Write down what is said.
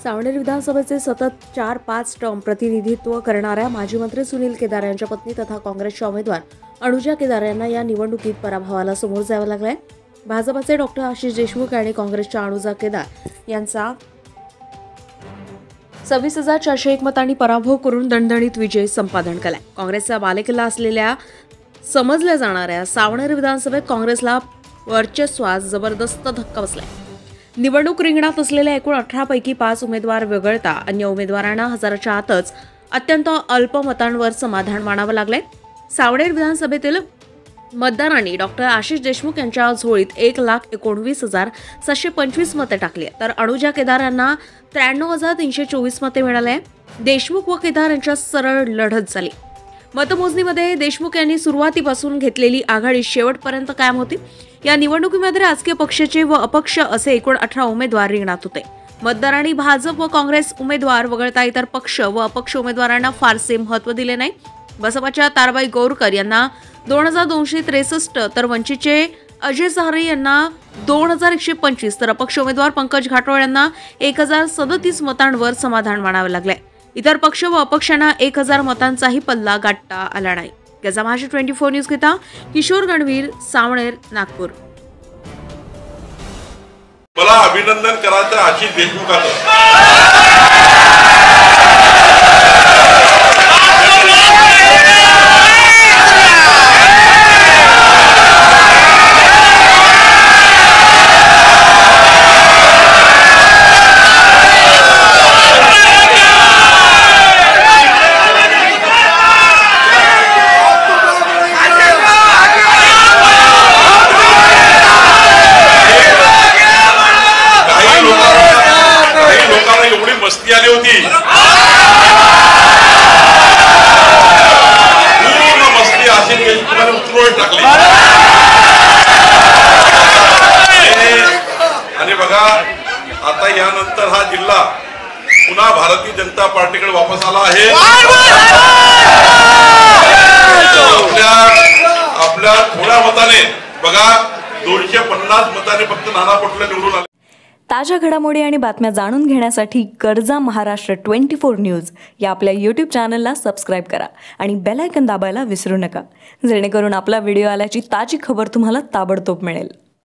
सावनेर विधानसभेचे सतत 4-5 टर्म प्रतिनिधित्व करणाऱ्या माजी मंत्री सुनील केदार यांच्या पत्नी तथा काँग्रेसच्या उमेदवार अनुजा केदार यांना या निवडणुकीत पराभवाला समोर जावं लागलंय। भाजपचे डॉक्टर आशिष देशमुख आणि काँग्रेसच्या अनुजा केदार यांचा 26,401 मतांनी पराभव करून दणदणीत विजय संपादन केलाय। काँग्रेसचा बालेकिल्ला असलेल्या समजल्या जाणाऱ्या सावनेर विधानसभेत काँग्रेसला वर्चस्वास जबरदस्त धक्का बसलाय। निवडणूक रिंगणात असलेल्या एकूण 18 पैकी 5 उमेदवार वगळता अन्य उमेदवारांना हजाराच्या आतच अत्यंत अल्प मतांवर समाधान मानावं लागलंय। सावनेर विधानसभेतील मतदारांनी डॉक्टर आशिष देशमुख यांच्या झोळीत 1,19,725 मते टाकली, तर अनुजा केदार यांना 93,324 मते मिळाले। देशमुख व केदार यांच्यात सरळ लढत झाली। मतमोजणीमध्ये देशमुख यांनी सुरुवातीपासून घेतलेली आघाडी शेवटपर्यंत कायम होती। या निवडणुकीमध्ये राजकीय पक्षाचे व अपक्ष असे एकूण 18 उमेदवार रिंगणात होते। मतदारांनी भाजप व काँग्रेस उमेदवार वगळता इतर पक्ष व अपक्ष उमेदवारांना फारसे महत्त्व दिले नाही। बसपाच्या ताराबाई गौरकर यांना 2,263 तर वंचितचे अजय सहारे यांना 2,125 तर अपक्ष उमेदवार पंकज घाटोळ यांना 1,037 मतांवर समाधान मानावे लागले। इतर पक्ष व अपक्षांना 1,000 मतांचाही पल्ला गाठता आला नाही। गजा महाराष्ट्र 24 न्यूज घेता किशोर गणवीर, सावनेर, नागपूर। मला अभिनंदन करायचं आशिष देशमुखाचं। मस्ती आली होती, पूर्ण मस्ती आशिष देशमुखाने उचलून टाकली। आणि बघा आता यानंतर हा जिल्हा पुन्हा भारतीय जनता पार्टीकडे वापस आला आहे। आपल्या थोड्या मताने बघा 250 मताने फक्त नाना पटोले निवडून आले। ताज्या घडामोडी आणि बातम्या जाणून घेण्यासाठी गरजा महाराष्ट्र 24 न्यूज या आपल्या YouTube चॅनलला सबस्क्राईब करा आणि बेल आयकॉन दाबायला विसरू नका, जेणेकरून आपला व्हिडिओ आल्याची ताजी खबर तुम्हाला ताबडतोब मिळेल।